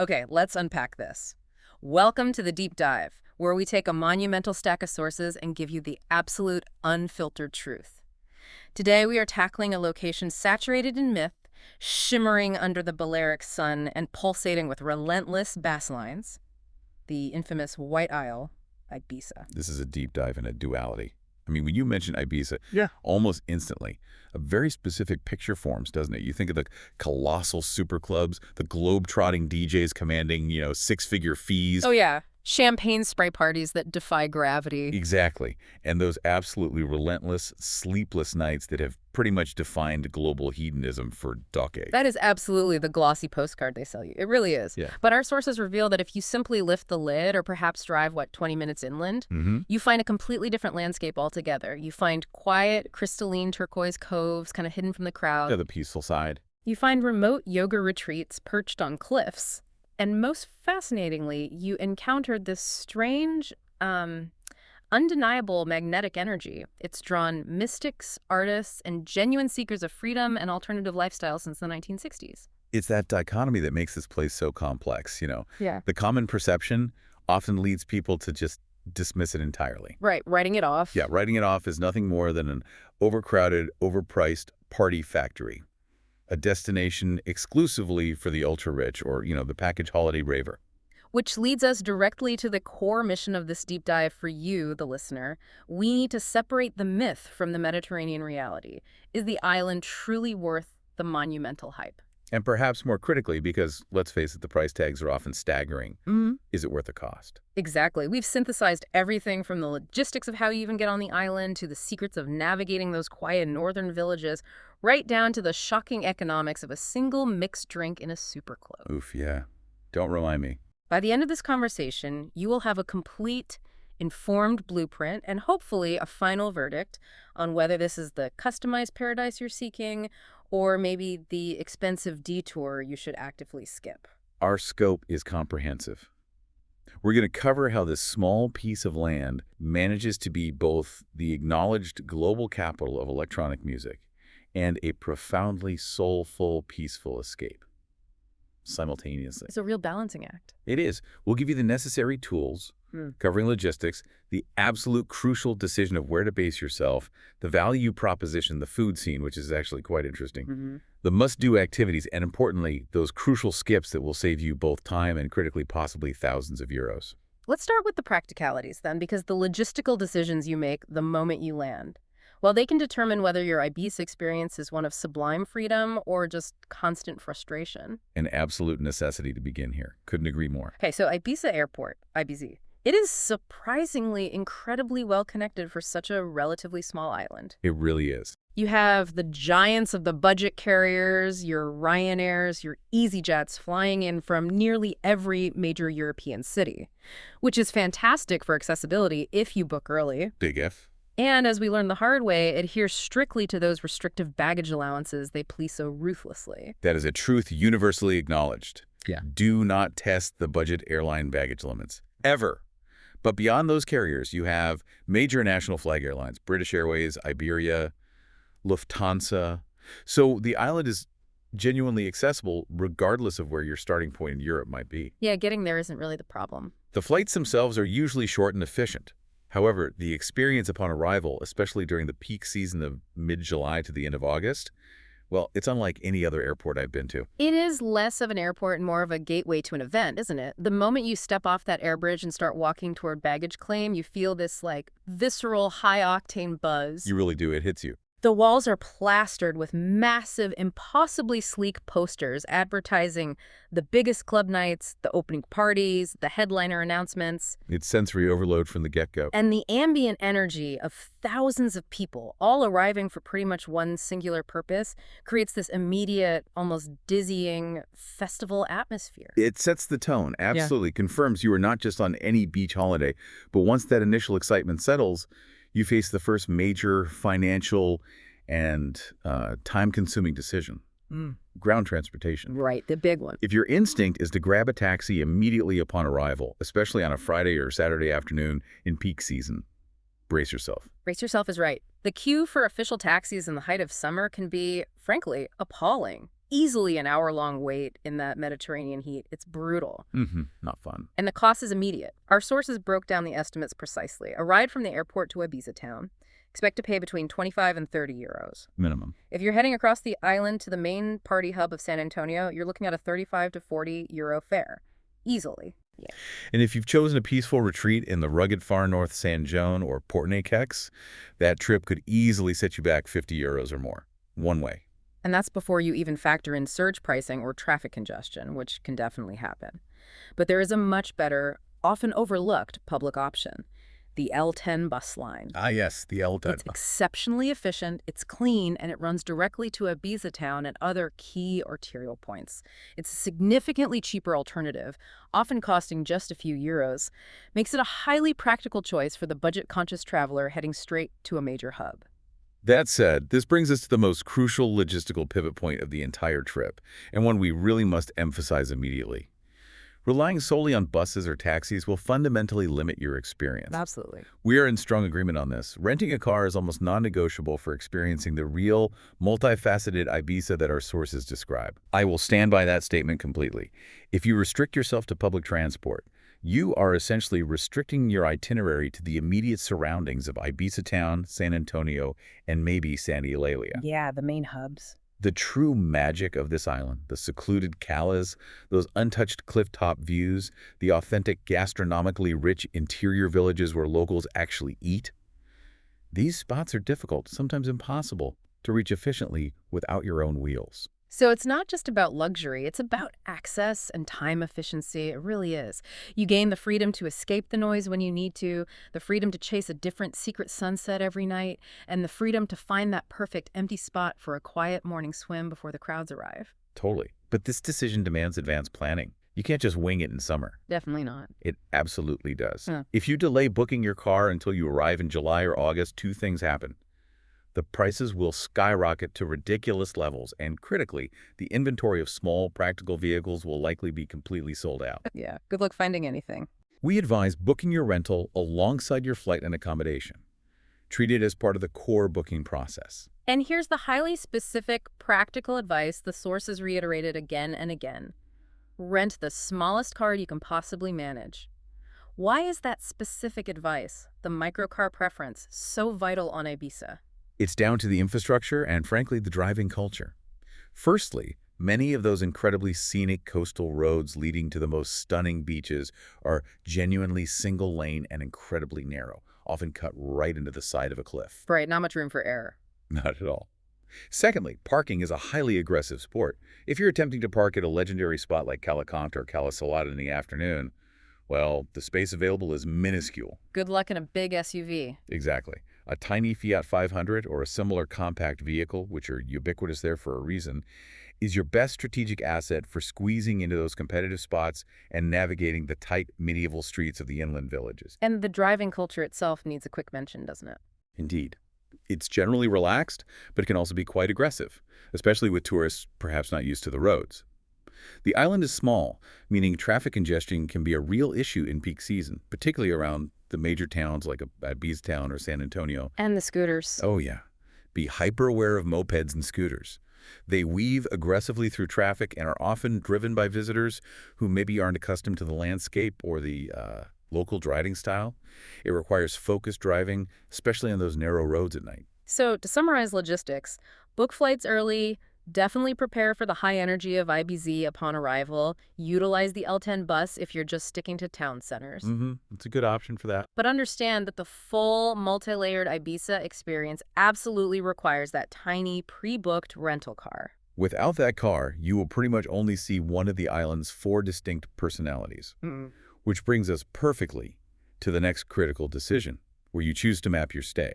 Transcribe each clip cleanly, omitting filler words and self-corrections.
Okay, let's unpack this. Welcome to the deep dive, where we take a monumental stack of sources and give you the absolute unfiltered truth. Today we are tackling a location saturated in myth, shimmering under the Balearic sun and pulsating with relentless bass lines, the infamous White Isle, Ibiza. This is a deep dive into duality. I mean, when you mention Ibiza, Yeah. almost instantly, a very specific picture forms, doesn't it? You think of the colossal super clubs, the globe-trotting DJs commanding, six-figure fees. Oh yeah, champagne spray parties that defy gravity. Exactly. And those absolutely relentless, sleepless nights that have pretty much defined global hedonism for decades. That is absolutely the glossy postcard they sell you. It really is. Yeah. But our sources reveal that if you simply lift the lid or perhaps drive, 20 minutes inland, you find a completely different landscape altogether. You find quiet, crystalline turquoise coves kind of hidden from the crowd. Yeah, the peaceful side. You find remote yoga retreats perched on cliffs. And most fascinatingly, you encountered this strange, undeniable magnetic energy. It's drawn mystics, artists, and genuine seekers of freedom and alternative lifestyle since the 1960s. It's that dichotomy that makes this place so complex, Yeah. The common perception often leads people to just dismiss it entirely. Right, writing it off. Yeah, writing it off is nothing more than an overcrowded, overpriced party factory. A destination exclusively for the ultra-rich or, the package holiday raver. Which leads us directly to the core mission of this deep dive for you, the listener. We need to separate the myth from the Mediterranean reality. Is the island truly worth the monumental hype? And perhaps more critically, because, let's face it, the price tags are often staggering, is it worth the cost? Exactly. We've synthesized everything from the logistics of how you even get on the island to the secrets of navigating those quiet northern villages, right down to the shocking economics of a single mixed drink in a super club. Oof, yeah. Don't remind me. By the end of this conversation, you will have a complete, informed blueprint and hopefully a final verdict on whether this is the customized paradise you're seeking or maybe the expensive detour you should actively skip. Our scope is comprehensive. We're going to cover how this small piece of land manages to be both the acknowledged global capital of electronic music and a profoundly soulful, peaceful escape simultaneously. It's a real balancing act. It is. We'll give you the necessary tools, covering logistics, the absolute crucial decision of where to base yourself, the value proposition, the food scene, which is actually quite interesting, the must-do activities, and importantly, those crucial skips that will save you both time and critically possibly thousands of euros. Let's start with the practicalities then, because the logistical decisions you make the moment you land, well, they can determine whether your Ibiza experience is one of sublime freedom or just constant frustration. An absolute necessity to begin here. Couldn't agree more. Okay, so Ibiza Airport, IBZ. It is surprisingly incredibly well connected for such a relatively small island. It really is. You have the giants of the budget carriers, your Ryanairs, your EasyJets flying in from nearly every major European city, which is fantastic for accessibility if you book early. Big F. And as we learned the hard way, adheres strictly to those restrictive baggage allowances they police so ruthlessly. That is a truth universally acknowledged. Yeah. Do not test the budget airline baggage limits. Ever. But beyond those carriers, you have major national flag airlines, British Airways, Iberia, Lufthansa. So the island is genuinely accessible regardless of where your starting point in Europe might be. Yeah, getting there isn't really the problem. The flights themselves are usually short and efficient. However, the experience upon arrival, especially during the peak season of mid-July to the end of August, well, it's unlike any other airport I've been to. It is less of an airport and more of a gateway to an event, isn't it? The moment you step off that air bridge and start walking toward baggage claim, you feel this, visceral, high-octane buzz. You really do. It hits you. The walls are plastered with massive, impossibly sleek posters advertising the biggest club nights, the opening parties, the headliner announcements. It's sensory overload from the get-go. And the ambient energy of thousands of people, all arriving for pretty much one singular purpose, creates this immediate, almost dizzying festival atmosphere. It sets the tone, absolutely. Confirms you are not just on any beach holiday. But once that initial excitement settles, you face the first major financial and time-consuming decision. Ground transportation. Right, the big one. If your instinct is to grab a taxi immediately upon arrival, especially on a Friday or Saturday afternoon in peak season, brace yourself. Brace yourself is right. The queue for official taxis in the height of summer can be, frankly, appalling. Easily an hour-long wait in that Mediterranean heat. It's brutal. Not fun. And the cost is immediate. Our sources broke down the estimates precisely. A ride from the airport to Ibiza town, expect to pay between 25 and 30 euros. Minimum. If you're heading across the island to the main party hub of San Antonio, you're looking at a 35 to 40 euro fare. Easily. Yeah. And if you've chosen a peaceful retreat in the rugged far north San Joan or Port-Nekex, that trip could easily set you back 50 euros or more, one way. And that's before you even factor in surge pricing or traffic congestion, which can definitely happen. But there is a much better, often overlooked public option. The L10 bus line. Ah, yes, the L10. It's exceptionally efficient, it's clean, and it runs directly to Ibiza town and other key arterial points. It's a significantly cheaper alternative, often costing just a few euros. Makes it a highly practical choice for the budget-conscious traveler heading straight to a major hub. That said, this brings us to the most crucial logistical pivot point of the entire trip, and one we really must emphasize immediately. Relying solely on buses or taxis will fundamentally limit your experience. Absolutely. We are in strong agreement on this. Renting a car is almost non-negotiable for experiencing the real, multifaceted Ibiza that our sources describe. I will stand by that statement completely. If you restrict yourself to public transport, you are essentially restricting your itinerary to the immediate surroundings of Ibiza town, San Antonio, and maybe Santa Eulalia. Yeah, the main hubs. The true magic of this island, the secluded calas, those untouched cliff-top views, the authentic gastronomically rich interior villages where locals actually eat. These spots are difficult, sometimes impossible, to reach efficiently without your own wheels. So it's not just about luxury, it's about access and time efficiency. It really is. You gain the freedom to escape the noise when you need to, the freedom to chase a different secret sunset every night, and the freedom to find that perfect empty spot for a quiet morning swim before the crowds arrive. Totally. But this decision demands advanced planning. You can't just wing it in summer. Definitely not. It absolutely does. Huh. If you delay booking your car until you arrive in July or August, two things happen. The prices will skyrocket to ridiculous levels, and critically, the inventory of small, practical vehicles will likely be completely sold out. Yeah, good luck finding anything. We advise booking your rental alongside your flight and accommodation. Treat it as part of the core booking process. And here's the highly specific, practical advice the sources reiterated again and again. Rent the smallest car you can possibly manage. Why is that specific advice, the microcar preference, so vital on Ibiza? It's down to the infrastructure and, frankly, the driving culture. Firstly, many of those incredibly scenic coastal roads leading to the most stunning beaches are genuinely single-lane and incredibly narrow, often cut right into the side of a cliff. Right, not much room for error. Not at all. Secondly, parking is a highly aggressive sport. If you're attempting to park at a legendary spot like Cala Conta or Cala Salada in the afternoon, well, the space available is minuscule. Good luck in a big SUV. Exactly. A tiny Fiat 500 or a similar compact vehicle, which are ubiquitous there for a reason, is your best strategic asset for squeezing into those competitive spots and navigating the tight medieval streets of the inland villages. And the driving culture itself needs a quick mention, doesn't it? Indeed. It's generally relaxed, but it can also be quite aggressive, especially with tourists perhaps not used to the roads. The island is small, meaning traffic congestion can be a real issue in peak season, particularly around the major towns like Ibiza town or San Antonio. And the scooters. Oh yeah. Be hyper-aware of mopeds and scooters. They weave aggressively through traffic and are often driven by visitors who maybe aren't accustomed to the landscape or the local driving style. It requires focused driving, especially on those narrow roads at night. So, to summarize logistics, book flights early, definitely prepare for the high energy of IBZ upon arrival, utilize the L10 bus if you're just sticking to town centers. It's a good option for that. But understand that the full multi-layered Ibiza experience absolutely requires that tiny pre-booked rental car. Without that car, you will pretty much only see one of the island's 4 distinct personalities. Which brings us perfectly to the next critical decision, where you choose to map your stay.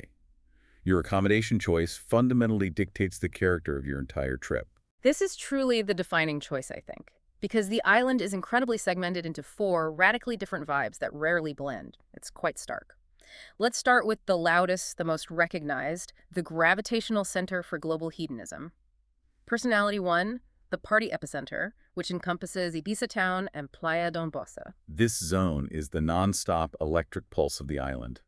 Your accommodation choice fundamentally dictates the character of your entire trip. This is truly the defining choice, I think, because the island is incredibly segmented into 4 radically different vibes that rarely blend. It's quite stark. Let's start with the loudest, the most recognized, the gravitational center for global hedonism. Personality 1, the party epicenter, which encompasses Ibiza town and Playa Don Bossa. This zone is the non-stop electric pulse of the island.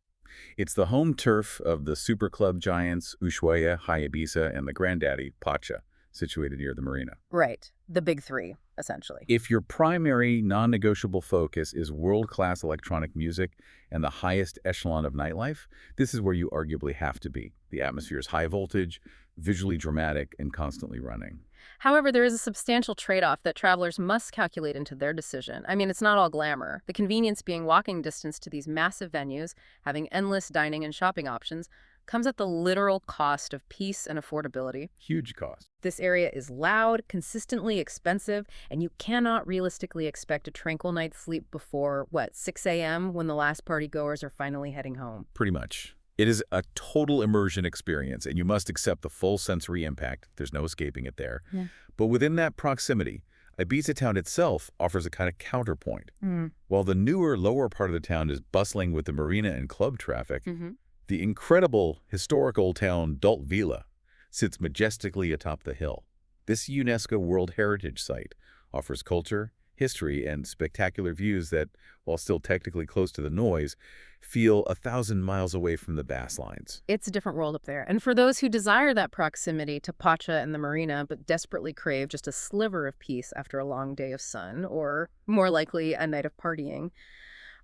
It's the home turf of the super club giants Ushuaia, High Ibiza, and the granddaddy, Pacha, situated near the marina. Right. The big three, essentially. If your primary non-negotiable focus is world-class electronic music and the highest echelon of nightlife, this is where you arguably have to be. The atmosphere is high voltage, visually dramatic, and constantly running. However, there is a substantial trade-off that travelers must calculate into their decision. I mean, it's not all glamour. The convenience being walking distance to these massive venues, having endless dining and shopping options, comes at the literal cost of peace and affordability. Huge cost. This area is loud, consistently expensive, and you cannot realistically expect a tranquil night's sleep before, 6 a.m. when the last party-goers are finally heading home. Pretty much. It is a total immersion experience, and you must accept the full sensory impact. There's no escaping it there. Yeah. But within that proximity, Ibiza town itself offers a kind of counterpoint. While the newer, lower part of the town is bustling with the marina and club traffic, the incredible historic old town Dalt Vila sits majestically atop the hill. This UNESCO World Heritage Site offers culture, history, and spectacular views that, while still technically close to the noise, feel 1,000 miles away from the bass lines. It's a different world up there. And for those who desire that proximity to Pacha and the marina, but desperately crave just a sliver of peace after a long day of sun, or more likely a night of partying,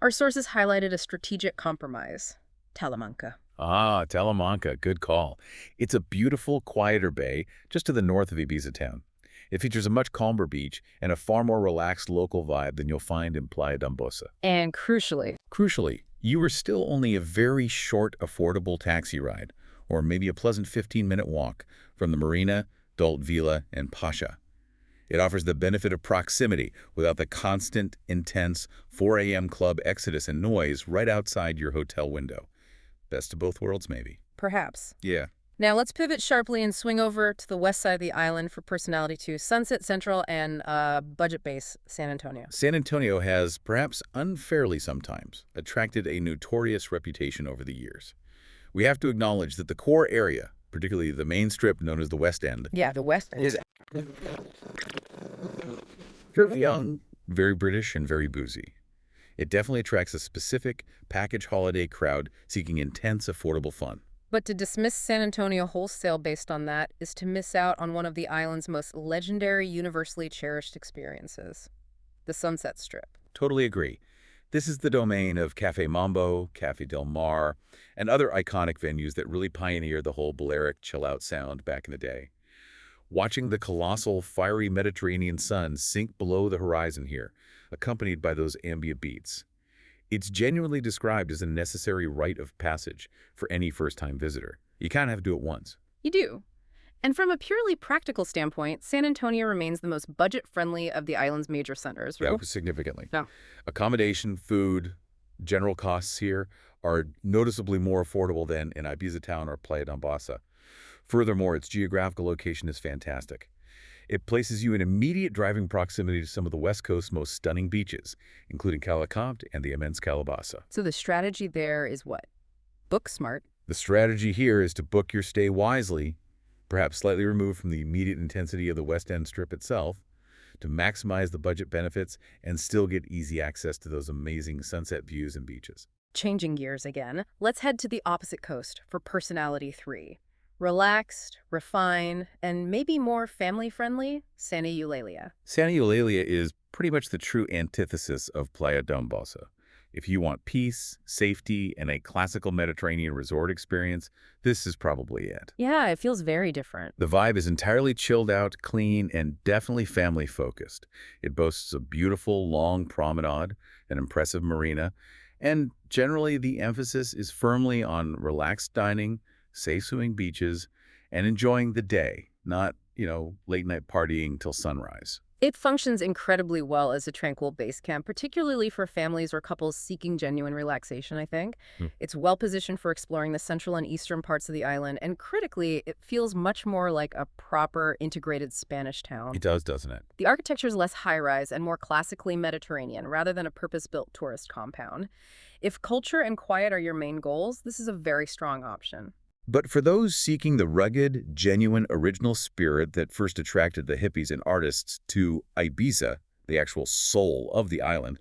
our sources highlighted a strategic compromise: Talamanca. Ah, Talamanca, good call. It's a beautiful, quieter bay just to the north of Ibiza town. It features a much calmer beach and a far more relaxed local vibe than you'll find in Playa d'Ambosa. And crucially, You are still only a very short, affordable taxi ride, or maybe a pleasant 15-minute walk from the marina, Dalt Vila, and Pacha. It offers the benefit of proximity without the constant, intense 4 a.m. club exodus and noise right outside your hotel window. Best of both worlds, maybe. perhaps. Yeah. Now let's pivot sharply and swing over to the west side of the island for personality 2, Sunset Central and budget base San Antonio. San Antonio has, perhaps unfairly sometimes, attracted a notorious reputation over the years. We have to acknowledge that the core area, particularly the main strip known as the West End, Yeah, the west end. is young, very British, and very boozy. It definitely attracts a specific package holiday crowd seeking intense, affordable fun. But to dismiss San Antonio wholesale based on that is to miss out on one of the island's most legendary, universally cherished experiences: the Sunset Strip. Totally agree. This is the domain of Cafe Mambo, Cafe Del Mar, and other iconic venues that really pioneered the whole Balearic chill-out sound back in the day. Watching the colossal, fiery Mediterranean sun sink below the horizon here, accompanied by those ambient beats. It's genuinely described as a necessary rite of passage for any first-time visitor. You kind of have to do it once. You do. And from a purely practical standpoint, San Antonio remains the most budget-friendly of the island's major centers. Yeah, significantly. Yeah. Accommodation, food, general costs here are noticeably more affordable than in Ibiza town or Playa d'Ambosa. Furthermore, its geographical location is fantastic. It places you in immediate driving proximity to some of the West Coast's most stunning beaches, including Calicomte and the immense Calabasa. So the strategy there is what? Book smart. The strategy here is to book your stay wisely, perhaps slightly removed from the immediate intensity of the West End Strip itself, to maximize the budget benefits and still get easy access to those amazing sunset views and beaches. Changing gears again, let's head to the opposite coast for personality 3. Relaxed, refined, and maybe more family-friendly, Santa Eulalia. Santa Eulalia is pretty much the true antithesis of Playa d'Ambosa. If you want peace, safety, and a classical Mediterranean resort experience, this is probably it. Yeah, it feels very different. The vibe is entirely chilled out, clean, and definitely family-focused. It boasts a beautiful, long promenade, an impressive marina, and generally the emphasis is firmly on relaxed dining, safe swimming beaches, and enjoying the day, not, late-night partying till sunrise. It functions incredibly well as a tranquil base camp, particularly for families or couples seeking genuine relaxation, I think. It's well-positioned for exploring the central and eastern parts of the island, and critically, it feels much more like a proper, integrated Spanish town. It does, doesn't it? The architecture is less high-rise and more classically Mediterranean, rather than a purpose-built tourist compound. If culture and quiet are your main goals, this is a very strong option. But for those seeking the rugged, genuine, original spirit that first attracted the hippies and artists to Ibiza, the actual soul of the island,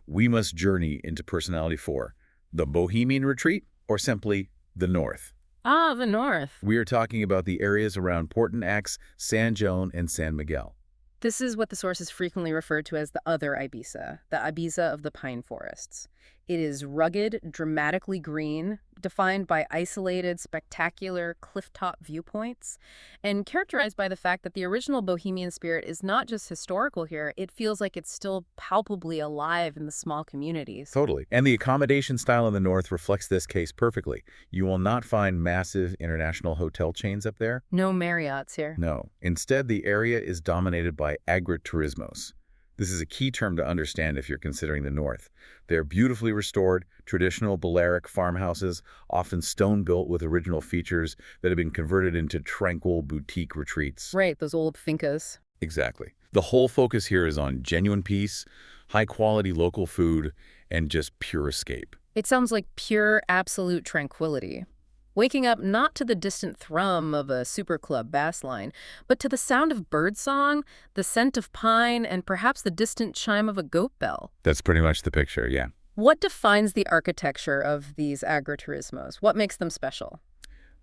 we must journey into personality 4, the Bohemian Retreat, or simply the North. Ah, the north. We are talking about the areas around Portanex, San Joan, and San Miguel. This is what the sources frequently refer to as the other Ibiza, the Ibiza of the pine forests. It is rugged, dramatically green, defined by isolated, spectacular clifftop viewpoints, and characterized by the fact that the original bohemian spirit is not just historical here, it feels like it's still palpably alive in the small communities. Totally. And the accommodation style in the north reflects this case perfectly. You will not find massive international hotel chains up there. No Marriotts here. No. Instead, the area is dominated by agriturismos. This is a key term to understand if you're considering the north. They're beautifully restored, traditional Balearic farmhouses, often stone-built with original features that have been converted into tranquil boutique retreats. Right, those old fincas. Exactly. The whole focus here is on genuine peace, high-quality local food, and just pure escape. It sounds like pure, absolute tranquility. Waking up not to the distant thrum of a super club bass line, but to the sound of birdsong, the scent of pine, and perhaps the distant chime of a goat bell. That's pretty much the picture, yeah. What defines the architecture of these agriturismos? What makes them special?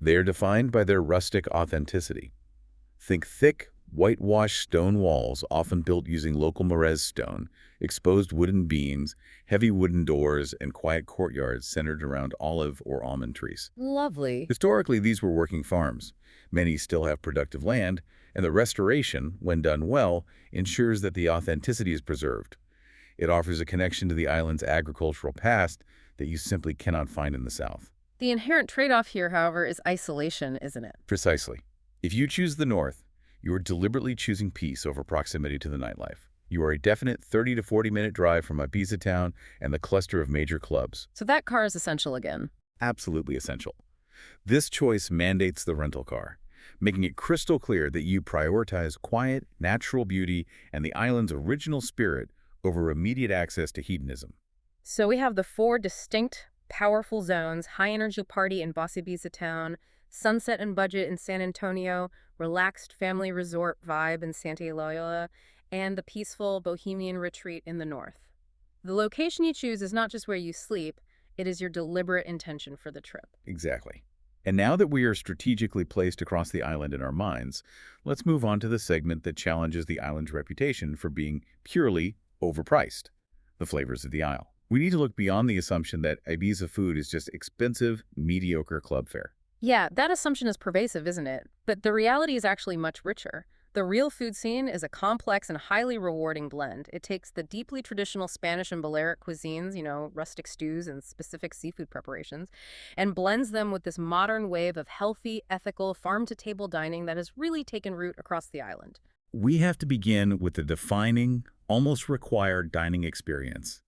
They are defined by their rustic authenticity. Think thick, whitewashed stone walls, often built using local Morez stone, exposed wooden beams, heavy wooden doors, and quiet courtyards centered around olive or almond trees. Lovely. Historically, these were working farms. Many still have productive land, and the restoration, when done well, ensures that the authenticity is preserved. It offers a connection to the island's agricultural past that you simply cannot find in the south. The inherent trade-off here, however, is isolation, isn't it? Precisely. If you choose the north, you are deliberately choosing peace over proximity to the nightlife. You are a definite 30 to 40-minute drive from Ibiza town and the cluster of major clubs. So that car is essential again. Absolutely essential. This choice mandates the rental car, making it crystal clear that you prioritize quiet, natural beauty and the island's original spirit over immediate access to hedonism. So we have the four distinct, powerful zones: high-energy party in Boss Ibiza town, sunset and budget in San Antonio, relaxed family resort vibe in Santa Elola, and the peaceful bohemian retreat in the north. The location you choose is not just where you sleep, it is your deliberate intention for the trip. Exactly. And now that we are strategically placed across the island in our minds, let's move on to the segment that challenges the island's reputation for being purely overpriced: the flavors of the isle. We need to look beyond the assumption that Ibiza food is just expensive, mediocre club fare. Yeah, that assumption is pervasive, isn't it? But the reality is actually much richer. The real food scene is a complex and highly rewarding blend. It takes the deeply traditional Spanish and Balearic cuisines, rustic stews and specific seafood preparations, and blends them with this modern wave of healthy, ethical, farm-to-table dining that has really taken root across the island. We have to begin with the defining, almost required dining experience: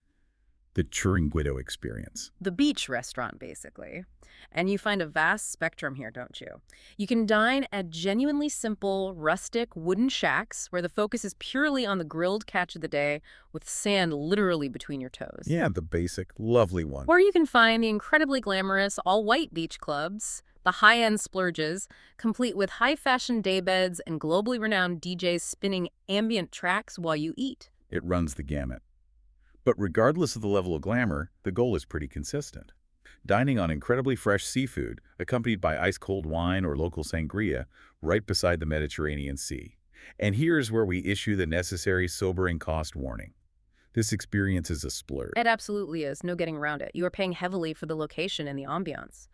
the Tranquil experience. The beach restaurant, basically. And you find a vast spectrum here, don't you? You can dine at genuinely simple, rustic wooden shacks where the focus is purely on the grilled catch of the day with sand literally between your toes. Yeah, the basic, lovely one. Or you can find the incredibly glamorous, all-white beach clubs, the high-end splurges, complete with high-fashion daybeds and globally renowned DJs spinning ambient tracks while you eat. It runs the gamut. But regardless of the level of glamour, the goal is pretty consistent. Dining on incredibly fresh seafood, accompanied by ice-cold wine or local sangria, right beside the Mediterranean Sea. And here's where we issue the necessary sobering cost warning. This experience is a splurge. It absolutely is. No getting around it. You are paying heavily for the location and the ambiance.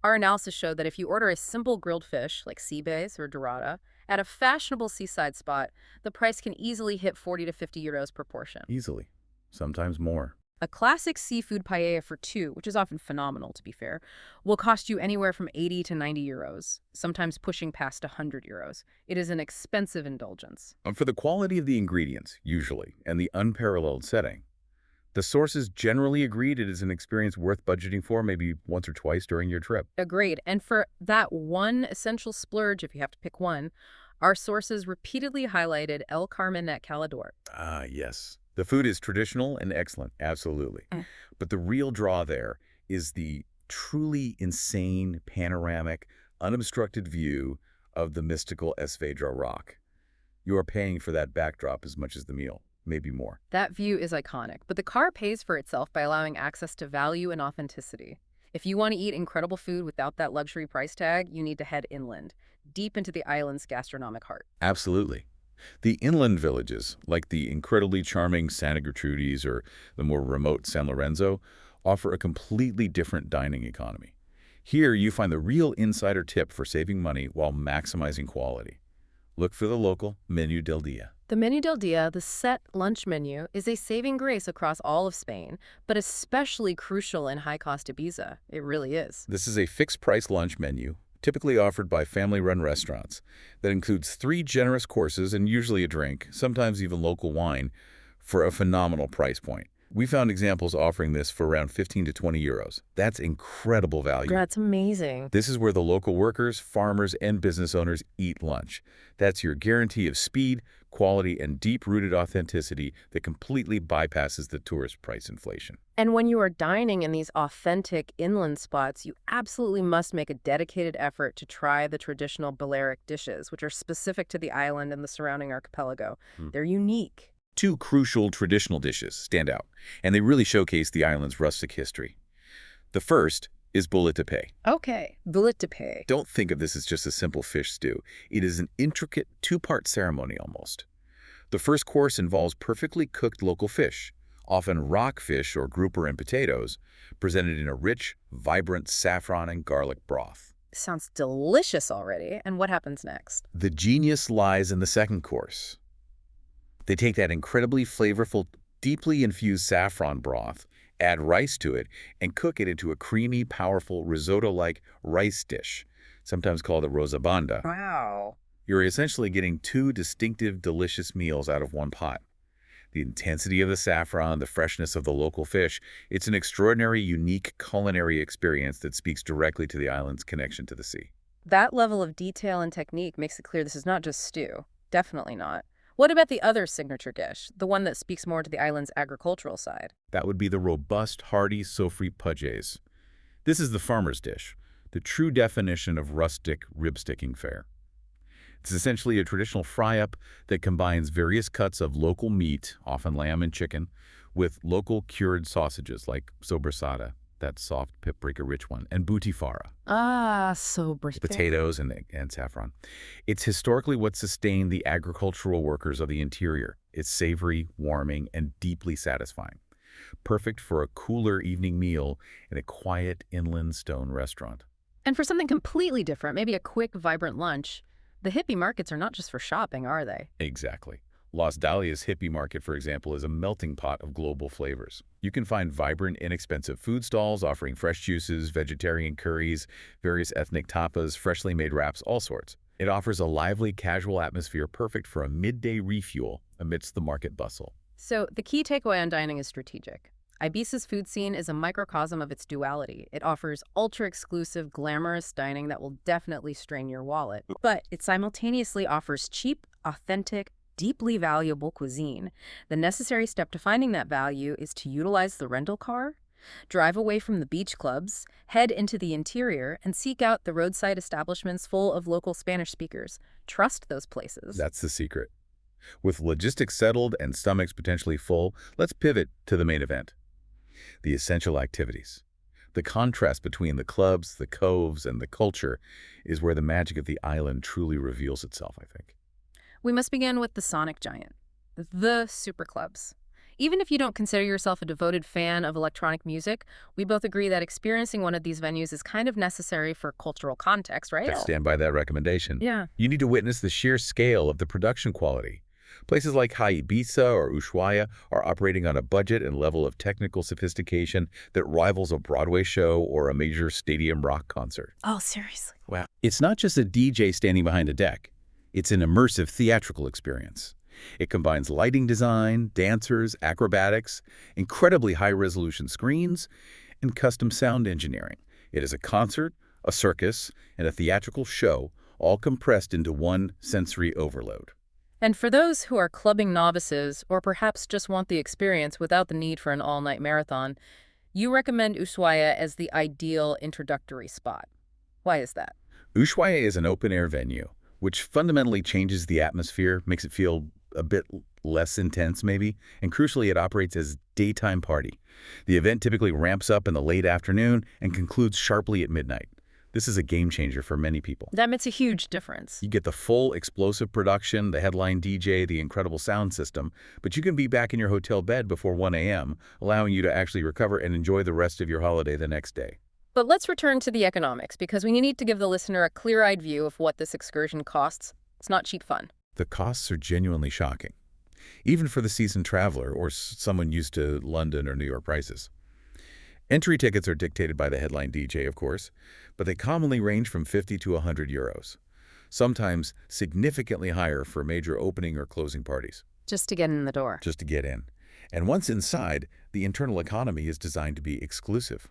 Our analysis showed that if you order a simple grilled fish, like sea bass or dorada, at a fashionable seaside spot, the price can easily hit 40 to 50 euros per portion. Easily. Sometimes more. A classic seafood paella for two, which is often phenomenal to be fair, will cost you anywhere from 80 to 90 euros, sometimes pushing past 100 euros. It is an expensive indulgence. For the quality of the ingredients, usually, and the unparalleled setting, the sources generally agreed it is an experience worth budgeting for maybe once or twice during your trip. Agreed. And for that one essential splurge, if you have to pick one, our sources repeatedly highlighted El Carmen at Calador. Ah, yes. The food is traditional and excellent, absolutely. But the real draw there is the truly insane, panoramic, unobstructed view of the mystical Esvedra rock. You are paying for that backdrop as much as the meal, maybe more. That view is iconic, but the car pays for itself by allowing access to value and authenticity. If you want to eat incredible food without that luxury price tag, you need to head inland, deep into the island's gastronomic heart. Absolutely. The inland villages, like the incredibly charming Santa Gertrudis or the more remote San Lorenzo, offer a completely different dining economy. Here, you find the real insider tip for saving money while maximizing quality. Look for the local Menú del Día. The Menú del Día, the set lunch menu, is a saving grace across all of Spain, but especially crucial in high-cost Ibiza. It really is. This is a fixed-price lunch menu, typically offered by family-run restaurants, that includes 3 generous courses and usually a drink, sometimes even local wine, for a phenomenal price point. We found examples offering this for around 15 to 20 euros. That's incredible value. That's amazing. This is where the local workers, farmers, and business owners eat lunch. That's your guarantee of speed, quality, and deep-rooted authenticity that completely bypasses the tourist price inflation. And when you are dining in these authentic inland spots, you absolutely must make a dedicated effort to try the traditional Balearic dishes, which are specific to the island and the surrounding archipelago. They're unique. 2 crucial traditional dishes stand out, and they really showcase the island's rustic history. The first is boulette de paix. Okay, boulette de paix. Don't think of this as just a simple fish stew. It is an intricate 2-part ceremony almost. The first course involves perfectly cooked local fish, often rockfish or grouper and potatoes, presented in a rich, vibrant saffron and garlic broth. Sounds delicious already. And what happens next? The genius lies in the second course. They take that incredibly flavorful, deeply infused saffron broth, add rice to it, and cook it into a creamy, powerful risotto-like rice dish, sometimes called a rosabanda. Wow. You're essentially getting 2 distinctive, delicious meals out of one pot. The intensity of the saffron, the freshness of the local fish, it's an extraordinary, unique culinary experience that speaks directly to the island's connection to the sea. That level of detail and technique makes it clear this is not just stew. Definitely not. What about the other signature dish, the one that speaks more to the island's agricultural side? That would be the robust, hearty sofri pudges. This is the farmer's dish, the true definition of rustic rib-sticking fare. It's essentially a traditional fry-up that combines various cuts of local meat, often lamb and chicken, with local cured sausages like sobrasada, that soft paprika-rich one, and butifarra. Ah, sobrasada. Potatoes and saffron. It's historically what sustained the agricultural workers of the interior. It's savory, warming, and deeply satisfying. Perfect for a cooler evening meal in a quiet inland stone restaurant. And for something completely different, maybe a quick, vibrant lunch, the hippie markets are not just for shopping, are they? Exactly. Las Dalias hippie market, for example, is a melting pot of global flavors. You can find vibrant, inexpensive food stalls offering fresh juices, vegetarian curries, various ethnic tapas, freshly made wraps, all sorts. It offers a lively, casual atmosphere perfect for a midday refuel amidst the market bustle. So the key takeaway on dining is strategic. Ibiza's food scene is a microcosm of its duality. It offers ultra-exclusive, glamorous dining that will definitely strain your wallet, but it simultaneously offers cheap, authentic, deeply valuable cuisine. The necessary step to finding that value is to utilize the rental car, drive away from the beach clubs, head into the interior, and seek out the roadside establishments full of local Spanish speakers. Trust those places. That's the secret. With logistics settled and stomachs potentially full, let's pivot to the main event. The essential activities. The contrast between the clubs, the coves, and the culture is where the magic of the island truly reveals itself, I think. We must begin with the sonic giant, the superclubs. Even if you don't consider yourself a devoted fan of electronic music, we both agree that experiencing one of these venues is kind of necessary for cultural context, right? I stand by that recommendation. Yeah. You need to witness the sheer scale of the production quality. Places like Ibiza or Ushuaia are operating on a budget and level of technical sophistication that rivals a Broadway show or a major stadium rock concert. Oh, seriously? Wow. It's not just a DJ standing behind a deck. It's an immersive theatrical experience. It combines lighting design, dancers, acrobatics, incredibly high-resolution screens, and custom sound engineering. It is a concert, a circus, and a theatrical show, all compressed into one sensory overload. And for those who are clubbing novices or perhaps just want the experience without the need for an all-night marathon, you recommend Ushuaia as the ideal introductory spot. Why is that? Ushuaia is an open-air venue, which fundamentally changes the atmosphere, makes it feel a bit less intense maybe, and crucially it operates as daytime party. The event typically ramps up in the late afternoon and concludes sharply at midnight. This is a game changer for many people. That makes a huge difference. You get the full explosive production, the headline DJ, the incredible sound system, but you can be back in your hotel bed before 1 a.m., allowing you to actually recover and enjoy the rest of your holiday the next day. But let's return to the economics, because we need to give the listener a clear-eyed view of what this excursion costs. It's not cheap fun. The costs are genuinely shocking, even for the seasoned traveler or someone used to London or New York prices. Entry tickets are dictated by the headline DJ, of course, but they commonly range from 50 to 100 euros, sometimes significantly higher for major opening or closing parties. Just to get in the door. Just to get in. And once inside, the internal economy is designed to be exclusive.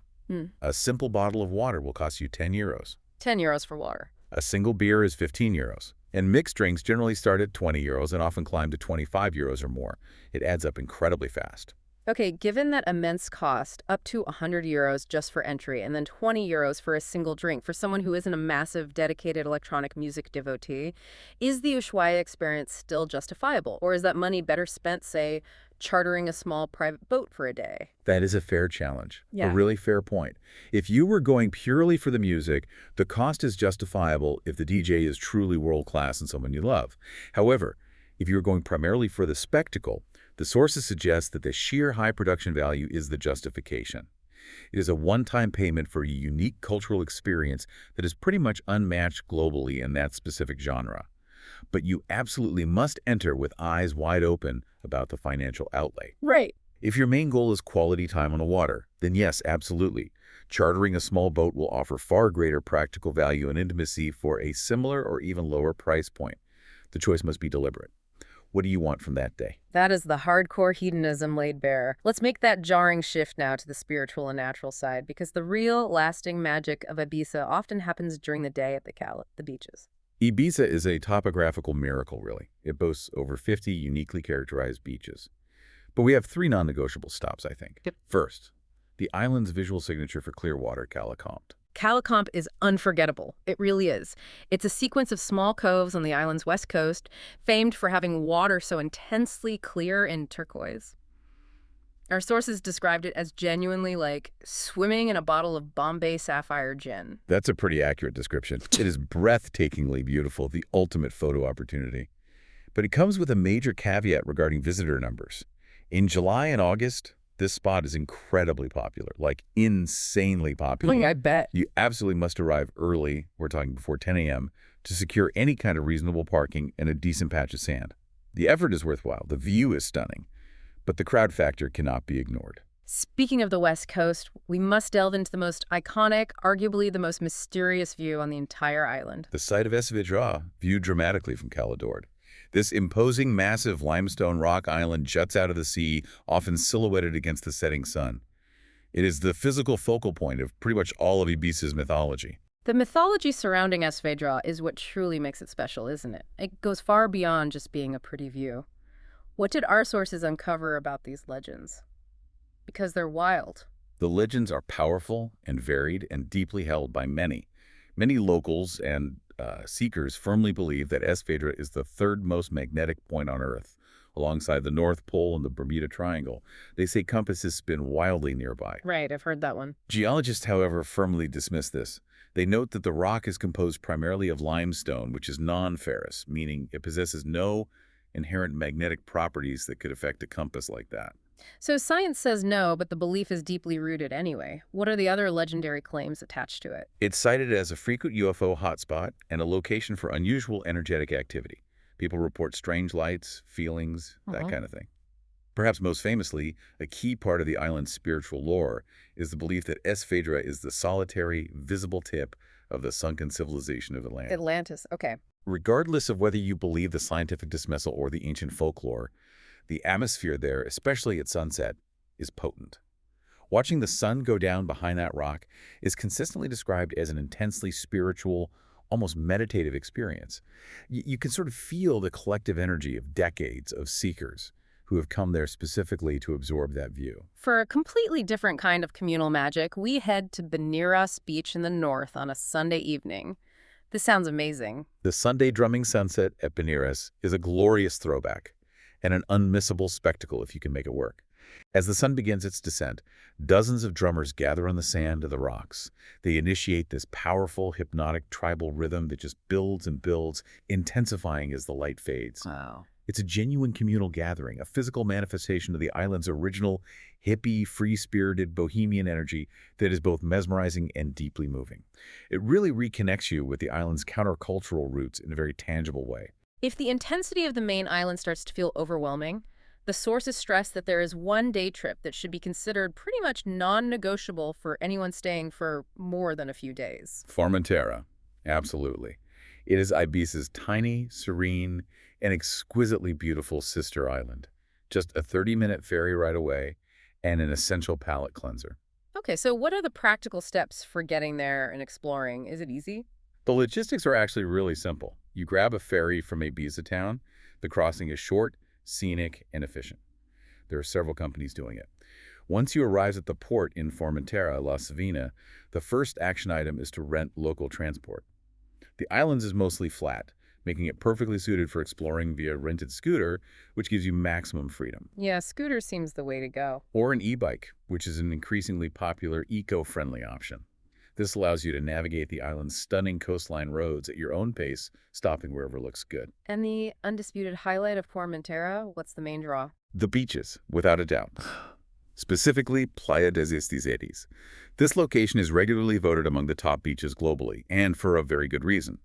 A simple bottle of water will cost you 10 euros. 10 euros for water. A single beer is 15 euros. And mixed drinks generally start at 20 euros and often climb to 25 euros or more. It adds up incredibly fast. Okay, given that immense cost, up to 100 euros just for entry and then 20 euros for a single drink for someone who isn't a massive, dedicated electronic music devotee, is the Ushuaia experience still justifiable? Or is that money better spent, say, chartering a small private boat for a day? That is a fair challenge. Yeah. A really fair point. If you were going purely for the music, the cost is justifiable if the DJ is truly world-class and someone you love. However, if you're going primarily for the spectacle, the sources suggest that the sheer high production value is the justification. It is a one-time payment for a unique cultural experience that is pretty much unmatched globally in that specific genre. But you absolutely must enter with eyes wide open about the financial outlay. Right. If your main goal is quality time on the water, then yes, absolutely. Chartering a small boat will offer far greater practical value and intimacy for a similar or even lower price point. The choice must be deliberate. What do you want from that day? That is the hardcore hedonism laid bare. Let's make that jarring shift now to the spiritual and natural side, because the real, lasting magic of Ibiza often happens during the day at the beaches. Ibiza is a topographical miracle, really. It boasts over 50 uniquely characterized beaches. But we have 3 non-negotiable stops, I think. Yep. First, the island's visual signature for clear water, Calicomte. Calicomte is unforgettable. It really is. It's a sequence of small coves on the island's west coast, famed for having water so intensely clear and turquoise. Our sources described it as genuinely like swimming in a bottle of Bombay Sapphire gin. That's a pretty accurate description. It is breathtakingly beautiful, the ultimate photo opportunity. But it comes with a major caveat regarding visitor numbers. In July and August, this spot is incredibly popular, like insanely popular. I bet. You absolutely must arrive early, we're talking before 10 a.m., to secure any kind of reasonable parking and a decent patch of sand. The effort is worthwhile, the view is stunning, but the crowd factor cannot be ignored. Speaking of the West Coast, we must delve into the most iconic, arguably the most mysterious view on the entire island. The site of Es Vedrà, viewed dramatically from Caladord. This imposing, massive limestone rock island juts out of the sea, often silhouetted against the setting sun. It is the physical focal point of pretty much all of Ibiza's mythology. The mythology surrounding Es Vedrà is what truly makes it special, isn't it? It goes far beyond just being a pretty view. What did our sources uncover about these legends? Because they're wild. The legends are powerful and varied and deeply held by many. Many locals and seekers firmly believe that Es Vedrà is the 3rd most magnetic point on Earth, alongside the North Pole and the Bermuda Triangle. They say compasses spin wildly nearby. Right, I've heard that one. Geologists, however, firmly dismiss this. They note that the rock is composed primarily of limestone, which is non-ferrous, meaning it possesses no inherent magnetic properties that could affect a compass like that. So science says no, but the belief is deeply rooted anyway. What are the other legendary claims attached to it? It's cited as a frequent UFO hotspot and a location for unusual energetic activity. People report strange lights, feelings, that kind of thing. Perhaps most famously, a key part of the island's spiritual lore is the belief that Es Vedrà is the solitary, visible tip of the sunken civilization of Atlantis. Atlantis, okay. Regardless of whether you believe the scientific dismissal or the ancient folklore, the atmosphere there, especially at sunset, is potent. Watching the sun go down behind that rock is consistently described as an intensely spiritual, almost meditative experience. You can sort of feel the collective energy of decades of seekers who have come there specifically to absorb that view. For a completely different kind of communal magic, we head to Baneiras Beach in the north on a Sunday evening. This sounds amazing. The Sunday drumming sunset at Baneiras is a glorious throwback. and an unmissable spectacle if you can make it work. As the sun begins its descent, dozens of drummers gather on the sand of the rocks. They initiate this powerful, hypnotic tribal rhythm that just builds and builds, intensifying as the light fades. Wow. It's a genuine communal gathering, a physical manifestation of the island's original, hippie, free-spirited, bohemian energy that is both mesmerizing and deeply moving. It really reconnects you with the island's countercultural roots in a very tangible way. If the intensity of the main island starts to feel overwhelming, the sources stress that there is one day trip that should be considered pretty much non-negotiable for anyone staying for more than a few days. Formentera, absolutely. It is Ibiza's tiny, serene, and exquisitely beautiful sister island. Just a 30-minute ferry ride away and an essential palate cleanser. Okay, so what are the practical steps for getting there and exploring? Is it easy? The logistics are actually really simple. You grab a ferry from Ibiza town. The crossing is short, scenic, and efficient. There are several companies doing it. Once you arrive at the port in Formentera, La Savina, the first action item is to rent local transport. The island is mostly flat, making it perfectly suited for exploring via rented scooter, which gives you maximum freedom. Yeah, scooter seems the way to go. Or an e-bike, which is an increasingly popular eco-friendly option. This allows you to navigate the island's stunning coastline roads at your own pace, stopping wherever looks good. And the undisputed highlight of Formentera, what's the main draw? The beaches, without a doubt. Specifically, Playa de Istizeres. This location is regularly voted among the top beaches globally, and for a very good reason.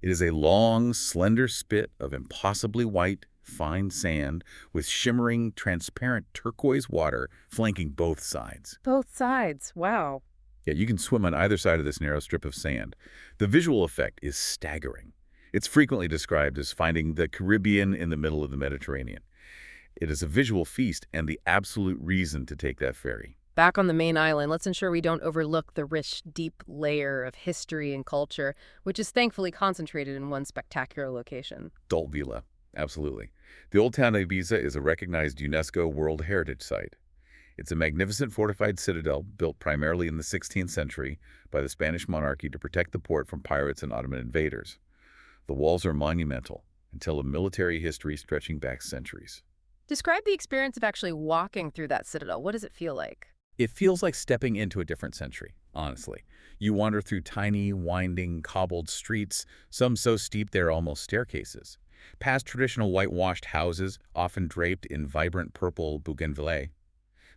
It is a long, slender spit of impossibly white, fine sand with shimmering, transparent turquoise water flanking both sides. Both sides. Wow. Yeah, you can swim on either side of this narrow strip of sand. The visual effect is staggering. It's frequently described as finding the Caribbean in the middle of the Mediterranean. It is a visual feast and the absolute reason to take that ferry. Back on the main island, let's ensure we don't overlook the rich, deep layer of history and culture, which is thankfully concentrated in one spectacular location. Dalt Vila, absolutely. The Old Town of Ibiza is a recognized UNESCO World Heritage Site. It's a magnificent fortified citadel built primarily in the 16th century by the Spanish monarchy to protect the port from pirates and Ottoman invaders. The walls are monumental and tell a military history stretching back centuries. Describe the experience of actually walking through that citadel. What does it feel like? It feels like stepping into a different century, honestly. You wander through tiny, winding, cobbled streets, some so steep they're almost staircases, past traditional whitewashed houses, often draped in vibrant purple bougainvillea.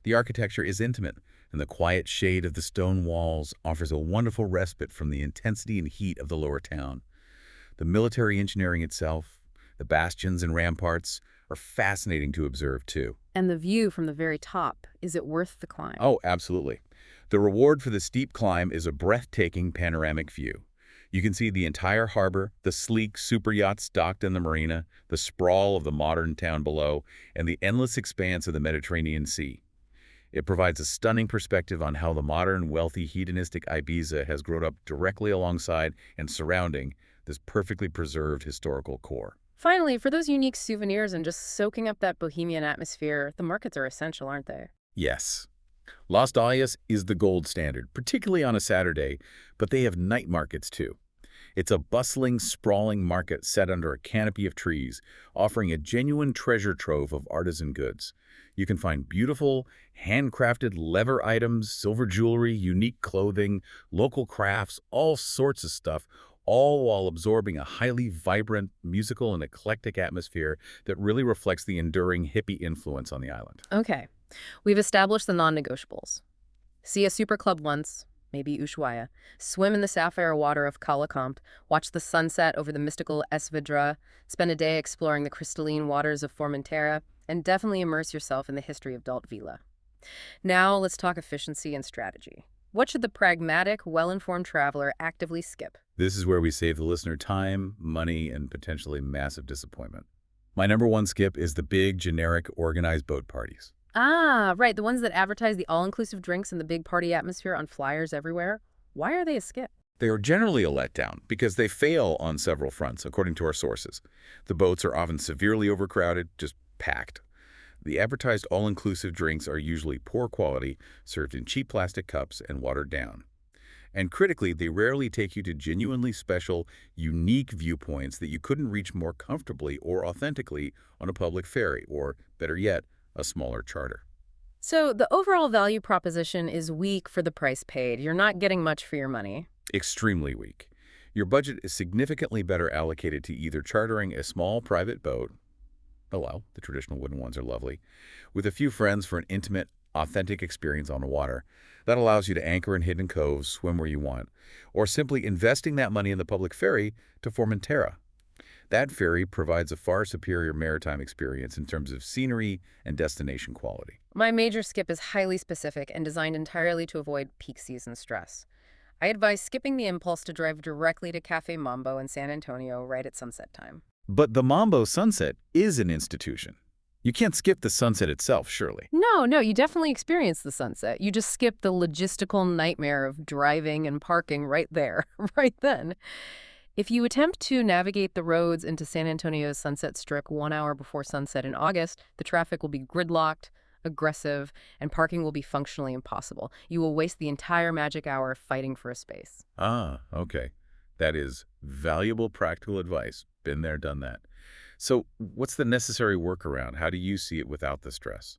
The architecture is intimate, and the quiet shade of the stone walls offers a wonderful respite from the intensity and heat of the lower town. The military engineering itself, the bastions and ramparts, are fascinating to observe, too. And the view from the very top, is it worth the climb? Oh, absolutely. The reward for the steep climb is a breathtaking panoramic view. You can see the entire harbor, the sleek super yachts docked in the marina, the sprawl of the modern town below, and the endless expanse of the Mediterranean Sea. It provides a stunning perspective on how the modern, wealthy, hedonistic Ibiza has grown up directly alongside and surrounding this perfectly preserved historical core. Finally, for those unique souvenirs and just soaking up that bohemian atmosphere, the markets are essential, aren't they? Yes. Las Dahlias is the gold standard, particularly on a Saturday, but they have night markets too. It's a bustling, sprawling market set under a canopy of trees, offering a genuine treasure trove of artisan goods. You can find beautiful, handcrafted leather items, silver jewelry, unique clothing, local crafts, all sorts of stuff, all while absorbing a highly vibrant, musical, and eclectic atmosphere that really reflects the enduring hippie influence on the island. Okay, we've established the non-negotiables. See a super club once, maybe Ushuaia, swim in the sapphire water of Calacompt, watch the sunset over the mystical Esvedra, spend a day exploring the crystalline waters of Formentera, and definitely immerse yourself in the history of Dalt Vila. Now let's talk efficiency and strategy. What should the pragmatic, well-informed traveler actively skip? This is where we save the listener time, money, and potentially massive disappointment. My number one skip is the big, generic, organized boat parties. Ah, right, the ones that advertise the all-inclusive drinks and the big party atmosphere on flyers everywhere. Why are they a skip? They are generally a letdown because they fail on several fronts, according to our sources. The boats are often severely overcrowded, just packed. The advertised all-inclusive drinks are usually poor quality, served in cheap plastic cups and watered down. And critically, they rarely take you to genuinely special, unique viewpoints that you couldn't reach more comfortably or authentically on a public ferry, or, better yet, a smaller charter. So the overall value proposition is weak for the price paid. You're not getting much for your money. Extremely weak. Your budget is significantly better allocated to either chartering a small private boat, oh well, the traditional wooden ones are lovely, with a few friends for an intimate, authentic experience on the water that allows you to anchor in hidden coves, swim where you want, or simply investing that money in the public ferry to Formentera. That ferry provides a far superior maritime experience in terms of scenery and destination quality. My major skip is highly specific and designed entirely to avoid peak season stress. I advise skipping the impulse to drive directly to Cafe Mambo in San Antonio right at sunset time. But the Mambo sunset is an institution. You can't skip the sunset itself, surely. No, you definitely experience the sunset. You just skip the logistical nightmare of driving and parking right there, right then. If you attempt to navigate the roads into San Antonio's Sunset Strip 1 hour before sunset in August, the traffic will be gridlocked, aggressive, and parking will be functionally impossible. You will waste the entire magic hour fighting for a space. Ah, okay. That is valuable practical advice. Been there, done that. So what's the necessary workaround? How do you see it without the stress?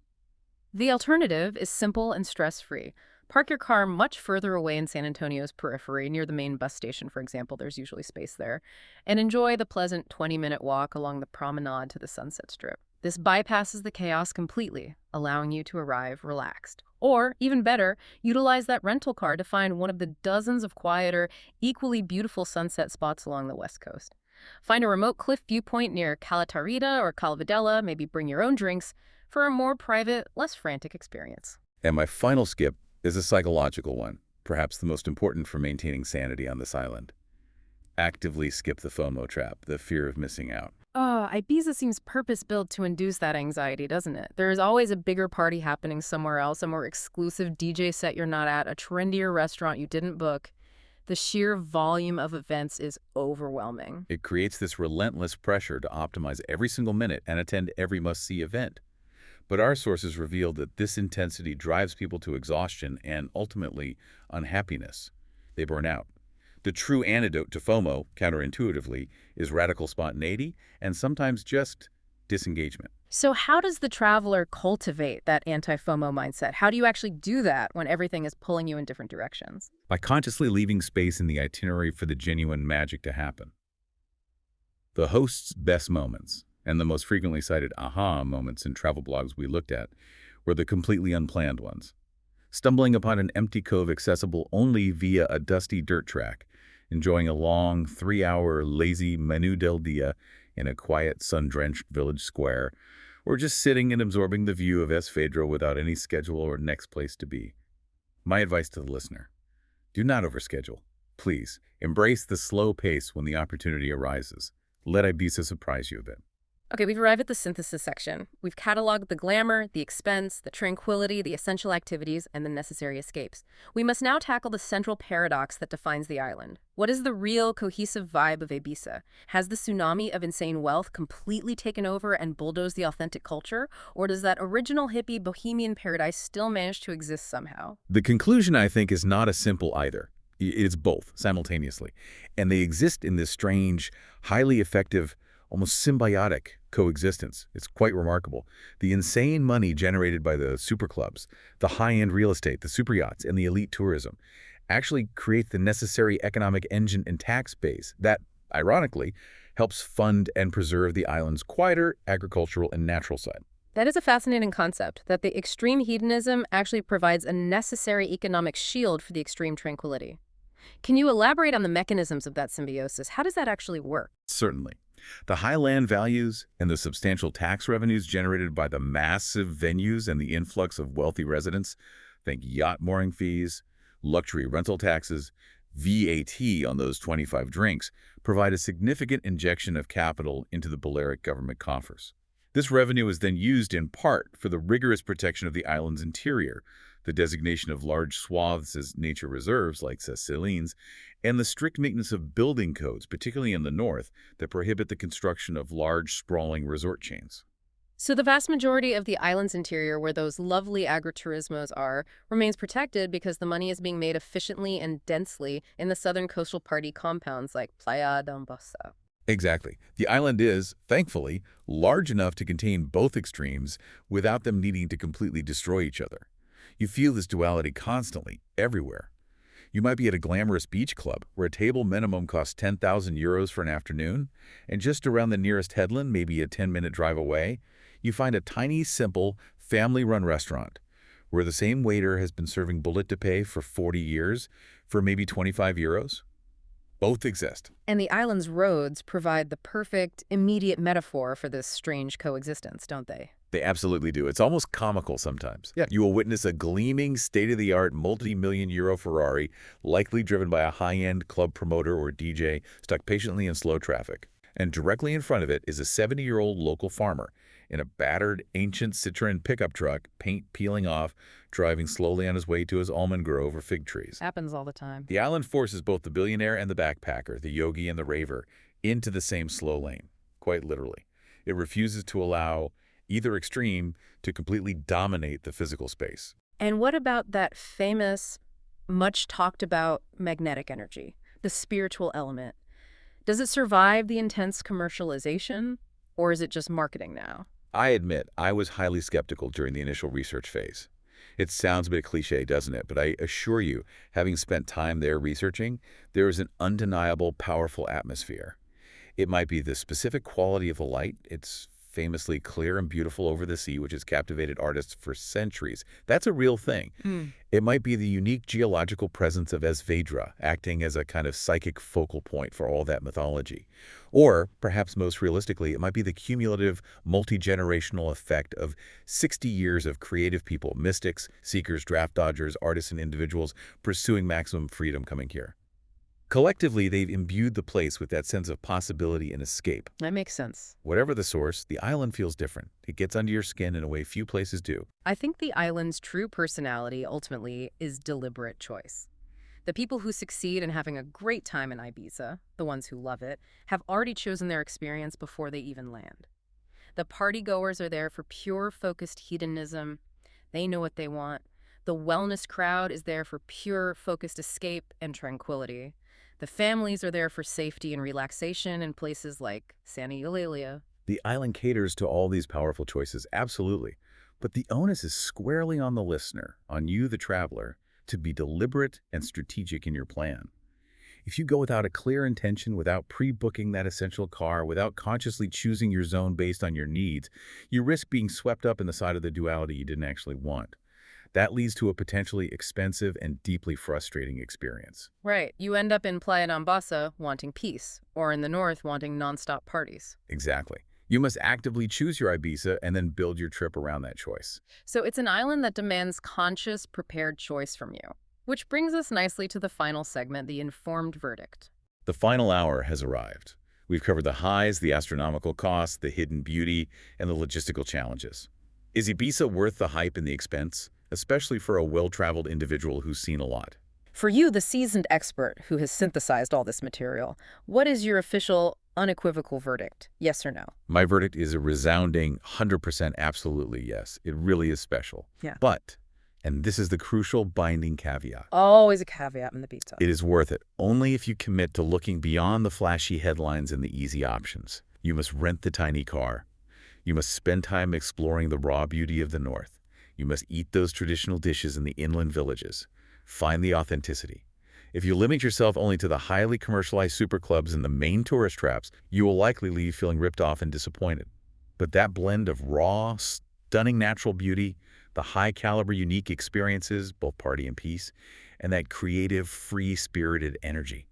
The alternative is simple and stress-free. Park your car much further away in San Antonio's periphery, near the main bus station, for example. There's usually space there. And enjoy the pleasant 20-minute walk along the promenade to the Sunset Strip. This bypasses the chaos completely, allowing you to arrive relaxed. Or, even better, utilize that rental car to find one of the dozens of quieter, equally beautiful sunset spots along the West Coast. Find a remote cliff viewpoint near Calatarita or Calvadella, maybe bring your own drinks, for a more private, less frantic experience. And my final skip is a psychological one, perhaps the most important for maintaining sanity on this island. Actively skip the FOMO trap, the fear of missing out. Oh, Ibiza seems purpose-built to induce that anxiety, doesn't it? There is always a bigger party happening somewhere else, a more exclusive DJ set you're not at, a trendier restaurant you didn't book. The sheer volume of events is overwhelming. It creates this relentless pressure to optimize every single minute and attend every must-see event. But our sources reveal that this intensity drives people to exhaustion and, ultimately, unhappiness. They burn out. The true antidote to FOMO, counterintuitively, is radical spontaneity and sometimes just disengagement. So how does the traveler cultivate that anti-FOMO mindset? How do you actually do that when everything is pulling you in different directions? By consciously leaving space in the itinerary for the genuine magic to happen. The host's best moments, and the most frequently cited aha moments in travel blogs we looked at, were the completely unplanned ones. Stumbling upon an empty cove accessible only via a dusty dirt track, enjoying a long 3-hour lazy menu del dia in a quiet, sun-drenched village square, or just sitting and absorbing the view of Es Fedro without any schedule or next place to be. My advice to the listener: do not overschedule. Please, embrace the slow pace when the opportunity arises. Let Ibiza surprise you a bit. Okay, we've arrived at the synthesis section. We've cataloged the glamour, the expense, the tranquility, the essential activities, and the necessary escapes. We must now tackle the central paradox that defines the island. What is the real cohesive vibe of Ibiza? Has the tsunami of insane wealth completely taken over and bulldozed the authentic culture? Or does that original hippie bohemian paradise still manage to exist somehow? The conclusion, I think, is not as simple either. It's both, simultaneously. And they exist in this strange, highly effective, almost symbiotic coexistence. It's quite remarkable. The insane money generated by the superclubs, the high-end real estate, the super yachts, and the elite tourism actually create the necessary economic engine and tax base that, ironically, helps fund and preserve the island's quieter agricultural and natural side. That is a fascinating concept, that the extreme hedonism actually provides a necessary economic shield for the extreme tranquility. Can you elaborate on the mechanisms of that symbiosis? How does that actually work? Certainly. The high land values and the substantial tax revenues generated by the massive venues and the influx of wealthy residents, think yacht mooring fees, luxury rental taxes, VAT on those 25 drinks, provide a significant injection of capital into the Balearic government coffers. This revenue is then used in part for the rigorous protection of the island's interior, the designation of large swaths as nature reserves like Cécilines, and the strict maintenance of building codes, particularly in the north, that prohibit the construction of large, sprawling resort chains. So the vast majority of the island's interior, where those lovely agriturismos are, remains protected because the money is being made efficiently and densely in the southern coastal party compounds like Playa d'Ambosa. Exactly. The island is, thankfully, large enough to contain both extremes without them needing to completely destroy each other. You feel this duality constantly, everywhere. You might be at a glamorous beach club where a table minimum costs 10,000 euros for an afternoon, and just around the nearest headland, maybe a 10-minute drive away, you find a tiny, simple, family-run restaurant where the same waiter has been serving bullet de pay for 40 years for maybe 25 euros. Both exist. And the island's roads provide the perfect, immediate metaphor for this strange coexistence, don't they? They absolutely do. It's almost comical sometimes. Yeah. You will witness a gleaming, state-of-the-art, multi-million-euro Ferrari, likely driven by a high-end club promoter or DJ, stuck patiently in slow traffic. And directly in front of it is a 70-year-old local farmer in a battered, ancient Citroen pickup truck, paint peeling off, driving slowly on his way to his almond grove or fig trees. Happens all the time. The island forces both the billionaire and the backpacker, the yogi and the raver, into the same slow lane, quite literally. It refuses to allow either extreme to completely dominate the physical space. And what about that famous, much talked about magnetic energy, the spiritual element? Does it survive the intense commercialization, or is it just marketing now? I admit I was highly skeptical during the initial research phase. It sounds a bit cliche, doesn't it? But I assure you, having spent time there researching, there is an undeniable, powerful atmosphere. It might be the specific quality of the light. It's famously clear and beautiful over the sea, which has captivated artists for centuries. That's a real thing. It might be the unique geological presence of Esvedra, acting as a kind of psychic focal point for all that mythology. Or, perhaps most realistically, it might be the cumulative, multi-generational effect of 60 years of creative people, mystics, seekers, draft dodgers, artists, and individuals pursuing maximum freedom coming here. Collectively, they've imbued the place with that sense of possibility and escape. That makes sense. Whatever the source, the island feels different. It gets under your skin in a way few places do. I think the island's true personality, ultimately, is deliberate choice. The people who succeed in having a great time in Ibiza, the ones who love it, have already chosen their experience before they even land. The party-goers are there for pure, focused hedonism. They know what they want. The wellness crowd is there for pure, focused escape and tranquility. The families are there for safety and relaxation in places like Santa Eulalia. The island caters to all these powerful choices, absolutely. But the onus is squarely on the listener, on you, the traveler, to be deliberate and strategic in your plan. If you go without a clear intention, without pre-booking that essential car, without consciously choosing your zone based on your needs, you risk being swept up in the side of the duality you didn't actually want. That leads to a potentially expensive and deeply frustrating experience. Right. You end up in Playa d'Ambosa wanting peace, or in the north wanting nonstop parties. Exactly. You must actively choose your Ibiza and then build your trip around that choice. So it's an island that demands conscious, prepared choice from you. Which brings us nicely to the final segment, the informed verdict. The final hour has arrived. We've covered the highs, the astronomical costs, the hidden beauty, and the logistical challenges. Is Ibiza worth the hype and the expense, especially for a well-traveled individual who's seen a lot? For you, the seasoned expert who has synthesized all this material, what is your official, unequivocal verdict? Yes or no? My verdict is a resounding 100% absolutely yes. It really is special. Yeah. But, and this is the crucial binding caveat, Always a caveat in the pizza. it is worth it only if you commit to looking beyond the flashy headlines and the easy options. You must rent the tiny car. You must spend time exploring the raw beauty of the north. You must eat those traditional dishes in the inland villages. Find the authenticity. If you limit yourself only to the highly commercialized super clubs and the main tourist traps, you will likely leave feeling ripped off and disappointed. But that blend of raw, stunning natural beauty, the high-caliber unique experiences, both party and peace, and that creative, free-spirited energy,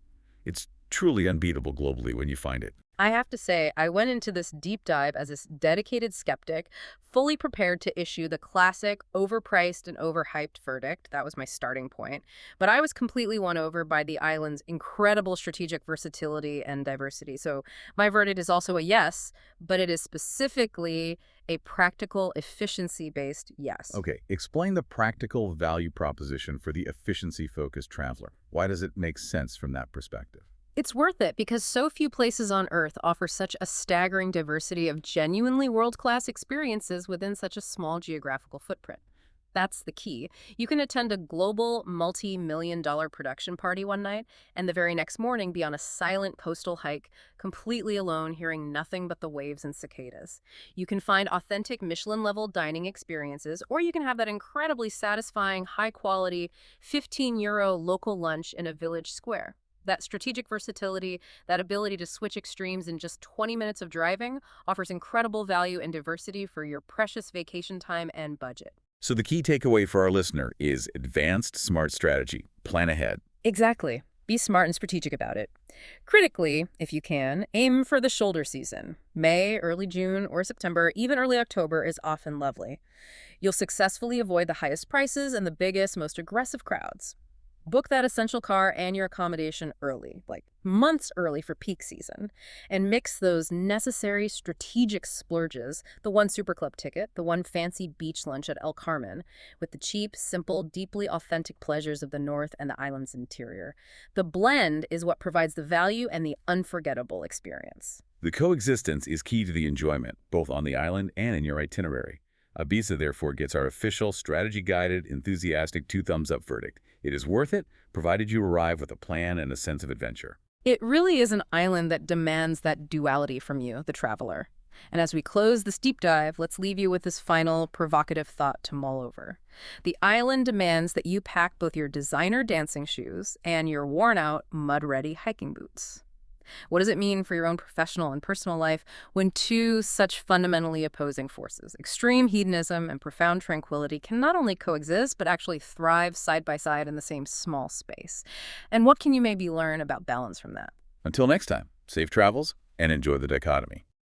it's truly unbeatable globally when you find it. I have to say, I went into this deep dive as a dedicated skeptic, fully prepared to issue the classic, overpriced and overhyped verdict. That was my starting point. But I was completely won over by the island's incredible strategic versatility and diversity. So my verdict is also a yes, but it is specifically a practical, efficiency-based yes. Okay, explain the practical value proposition for the efficiency-focused traveler. Why does it make sense from that perspective? It's worth it because so few places on Earth offer such a staggering diversity of genuinely world-class experiences within such a small geographical footprint. That's the key. You can attend a global multi-million-dollar production party one night and the very next morning be on a silent coastal hike, completely alone, hearing nothing but the waves and cicadas. You can find authentic Michelin-level dining experiences, or you can have that incredibly satisfying, high-quality, 15 € local lunch in a village square. That strategic versatility, that ability to switch extremes in just 20 minutes of driving, offers incredible value and diversity for your precious vacation time and budget. So the key takeaway for our listener is advanced smart strategy. Plan ahead. Exactly. Be smart and strategic about it. Critically, if you can, aim for the shoulder season. May, early June, or September, even early October is often lovely. You'll successfully avoid the highest prices and the biggest, most aggressive crowds. Book that essential car and your accommodation early, like months early for peak season, and mix those necessary strategic splurges, the one Super Club ticket, the one fancy beach lunch at El Carmen, with the cheap, simple, deeply authentic pleasures of the North and the island's interior. The blend is what provides the value and the unforgettable experience. The coexistence is key to the enjoyment, both on the island and in your itinerary. Ibiza, therefore, gets our official, strategy-guided, enthusiastic two-thumbs-up verdict. It is worth it, provided you arrive with a plan and a sense of adventure. It really is an island that demands that duality from you, the traveler. And as we close this deep dive, let's leave you with this final provocative thought to mull over. The island demands that you pack both your designer dancing shoes and your worn-out, mud-ready hiking boots. What does it mean for your own professional and personal life when two such fundamentally opposing forces, extreme hedonism and profound tranquility, can not only coexist, but actually thrive side by side in the same small space? And what can you maybe learn about balance from that? Until next time, safe travels and enjoy the dichotomy.